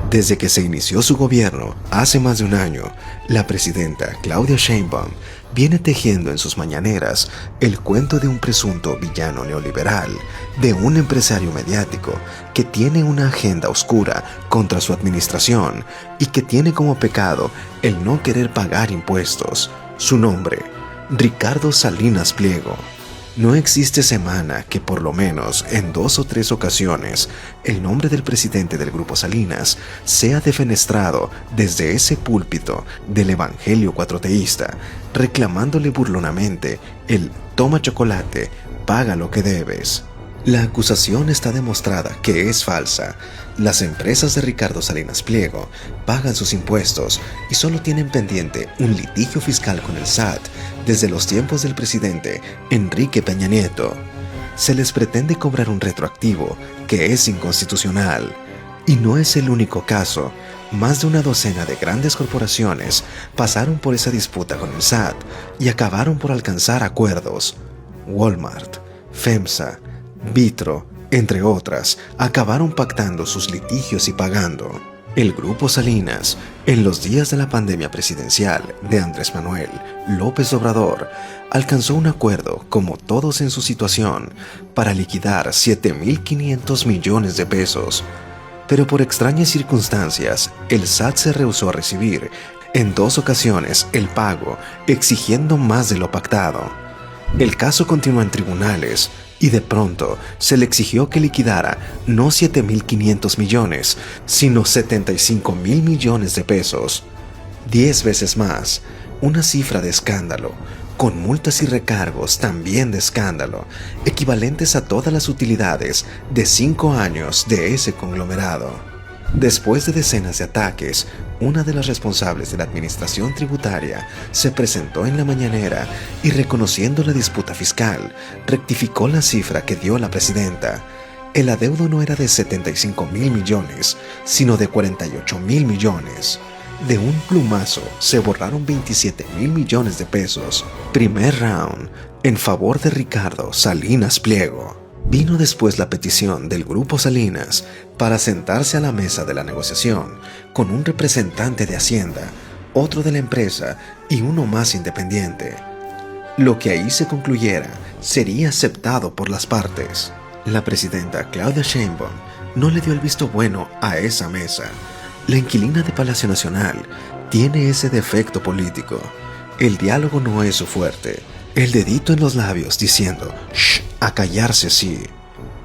Desde que se inició su gobierno, hace más de un año, la presidenta Claudia Sheinbaum viene tejiendo en sus mañaneras el cuento de un presunto villano neoliberal, de un empresario mediático que tiene una agenda oscura contra su administración y que tiene como pecado el no querer pagar impuestos. Su nombre, Ricardo Salinas Pliego. No existe semana que por lo menos en 2 o 3 ocasiones el nombre del presidente del Grupo Salinas sea defenestrado desde ese púlpito del evangelio cuatroteísta, reclamándole burlonamente el toma chocolate, paga lo que debes. La acusación está demostrada que es falsa. Las empresas de Ricardo Salinas Pliego pagan sus impuestos y solo tienen pendiente un litigio fiscal con el SAT desde los tiempos del presidente Enrique Peña Nieto. Se les pretende cobrar un retroactivo que es inconstitucional. Y no es el único caso. Más de una docena de grandes corporaciones pasaron por esa disputa con el SAT y acabaron por alcanzar acuerdos. Walmart, FEMSA, Vitro, entre otras, acabaron pactando sus litigios y pagando. El Grupo Salinas, en los días de la pandemia presidencial de Andrés Manuel López Obrador, alcanzó un acuerdo, como todos en su situación, para liquidar 7.500 millones de pesos. Pero por extrañas circunstancias, el SAT se rehusó a recibir en 2 ocasiones el pago, exigiendo más de lo pactado. El caso continuó en tribunales y de pronto se le exigió que liquidara no 7.500 millones, sino 75.000 millones de pesos. 10 veces más, una cifra de escándalo, con multas y recargos también de escándalo, equivalentes a todas las utilidades de 5 años de ese conglomerado. Después de decenas de ataques, una de las responsables de la administración tributaria se presentó en la mañanera y, reconociendo la disputa fiscal, rectificó la cifra que dio la presidenta. El adeudo no era de 75.000 millones, sino de 48.000 millones. De un plumazo se borraron 27.000 millones de pesos. Primer round en favor de Ricardo Salinas Pliego. Vino después la petición del Grupo Salinas para sentarse a la mesa de la negociación con un representante de Hacienda, otro de la empresa y uno más independiente. Lo que ahí se concluyera sería aceptado por las partes. La presidenta Claudia Sheinbaum no le dio el visto bueno a esa mesa. La inquilina de Palacio Nacional tiene ese defecto político. El diálogo no es su fuerte. El dedito en los labios diciendo "shh", a callarse sí.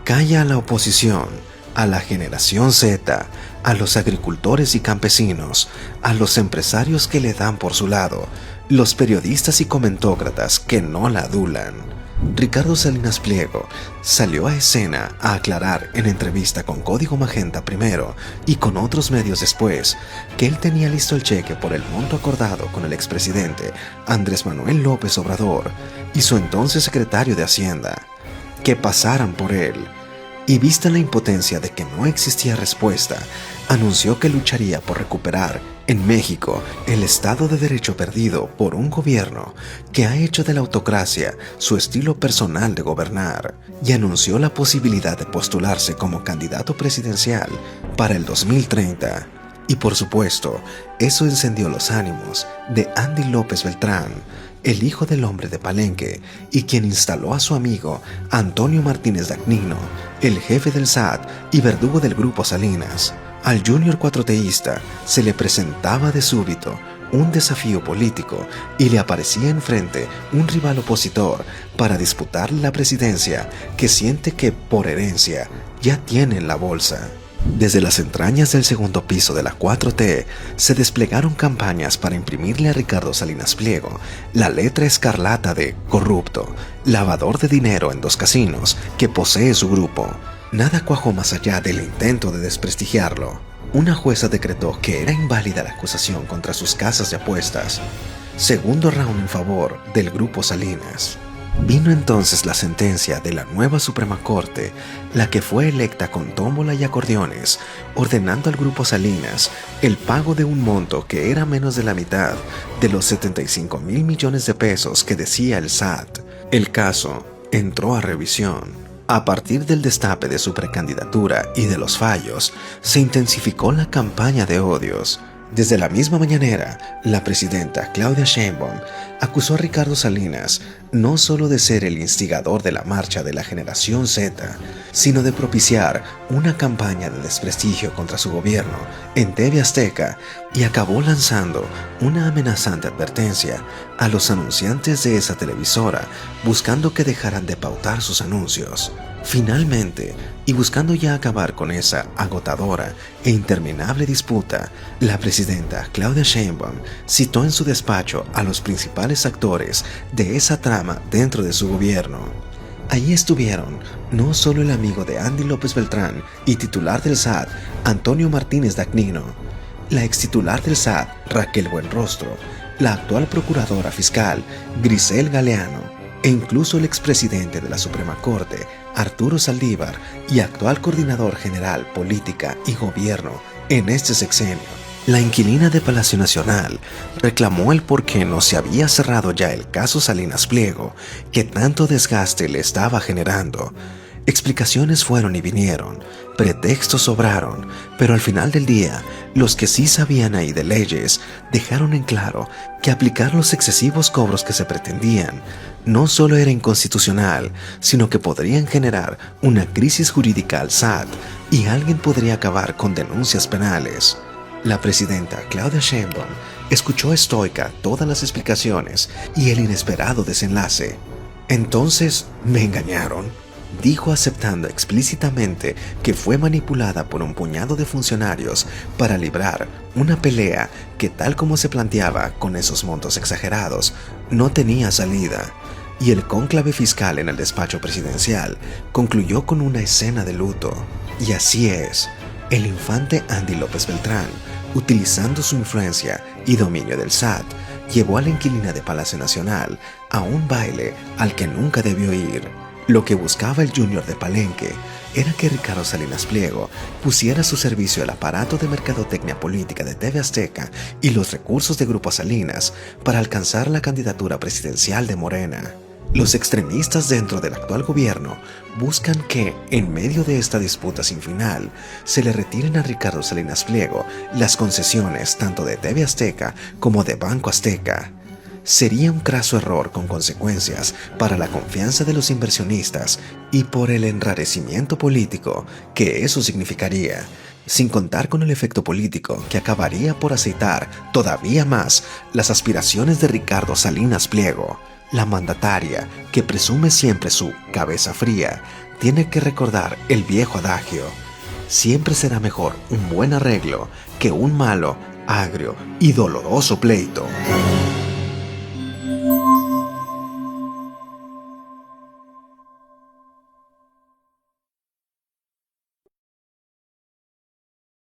Calla a la oposición, a la generación Z, a los agricultores y campesinos, a los empresarios que le dan por su lado, los periodistas y comentócratas que no la adulan. Ricardo Salinas Pliego salió a escena a aclarar en entrevista con Código Magenta primero y con otros medios después que él tenía listo el cheque por el monto acordado con el expresidente Andrés Manuel López Obrador y su entonces secretario de Hacienda, que pasaran por él. Y vista la impotencia de que no existía respuesta, anunció que lucharía por recuperar en México el Estado de Derecho perdido por un gobierno que ha hecho de la autocracia su estilo personal de gobernar, y anunció la posibilidad de postularse como candidato presidencial para el 2030. Y por supuesto, eso encendió los ánimos de Andy López Beltrán, el hijo del hombre de Palenque, y quien instaló a su amigo Antonio Martínez Dagnino, el jefe del SAT y verdugo del Grupo Salinas. Al junior cuatroteísta se le presentaba de súbito un desafío político y le aparecía enfrente un rival opositor para disputarle la presidencia que siente que, por herencia, ya tiene en la bolsa. Desde las entrañas del segundo piso de la 4T se desplegaron campañas para imprimirle a Ricardo Salinas Pliego la letra escarlata de corrupto, lavador de dinero en 2 casinos que posee su grupo. Nada cuajó más allá del intento de desprestigiarlo. Una jueza decretó que era inválida la acusación contra sus casas de apuestas. Segundo round en favor del Grupo Salinas. Vino entonces la sentencia de la nueva Suprema Corte, la que fue electa con tómbola y acordeones, ordenando al Grupo Salinas el pago de un monto que era menos de la mitad de los 75.000 millones de pesos que decía el SAT. El caso entró a revisión. A partir del destape de su precandidatura y de los fallos, se intensificó la campaña de odios. Desde la misma mañanera, la presidenta Claudia Sheinbaum acusó a Ricardo Salinas no solo de ser el instigador de la marcha de la generación Z, sino de propiciar una campaña de desprestigio contra su gobierno en TV Azteca, y acabó lanzando una amenazante advertencia a los anunciantes de esa televisora, buscando que dejaran de pautar sus anuncios. Finalmente, y buscando ya acabar con esa agotadora e interminable disputa, la presidenta Claudia Sheinbaum citó en su despacho a los principales actores de esa trama dentro de su gobierno. Allí estuvieron no solo el amigo de Andy López Beltrán y titular del SAT, Antonio Martínez Dagnino, la extitular del SAT, Raquel Buenrostro, la actual procuradora fiscal, Grisel Galeano, e incluso el expresidente de la Suprema Corte, Arturo Saldívar, y actual coordinador general Política y Gobierno en este sexenio. La inquilina de Palacio Nacional reclamó el por qué no se había cerrado ya el caso Salinas Pliego, que tanto desgaste le estaba generando. Explicaciones fueron y vinieron, pretextos sobraron, pero al final del día, los que sí sabían ahí de leyes dejaron en claro que aplicar los excesivos cobros que se pretendían no solo era inconstitucional, sino que podrían generar una crisis jurídica al SAT y alguien podría acabar con denuncias penales. La presidenta Claudia Sheinbaum escuchó estoica todas las explicaciones y el inesperado desenlace. Entonces, ¿me engañaron?, dijo, aceptando explícitamente que fue manipulada por un puñado de funcionarios para librar una pelea que, tal como se planteaba con esos montos exagerados, no tenía salida. Y el cónclave fiscal en el despacho presidencial concluyó con una escena de luto. Y así es, el infante Andy López Beltrán, utilizando su influencia y dominio del SAT, llevó a la inquilina de Palacio Nacional a un baile al que nunca debió ir. Lo que buscaba el Junior de Palenque era que Ricardo Salinas Pliego pusiera a su servicio el aparato de mercadotecnia política de TV Azteca y los recursos de Grupo Salinas para alcanzar la candidatura presidencial de Morena. Los extremistas dentro del actual gobierno buscan que, en medio de esta disputa sin final, se le retiren a Ricardo Salinas Pliego las concesiones tanto de TV Azteca como de Banco Azteca. Sería un craso error con consecuencias para la confianza de los inversionistas y por el enrarecimiento político que eso significaría, sin contar con el efecto político que acabaría por aceitar todavía más las aspiraciones de Ricardo Salinas Pliego. La mandataria, que presume siempre su cabeza fría, tiene que recordar el viejo adagio: siempre será mejor un buen arreglo que un malo, agrio y doloroso pleito.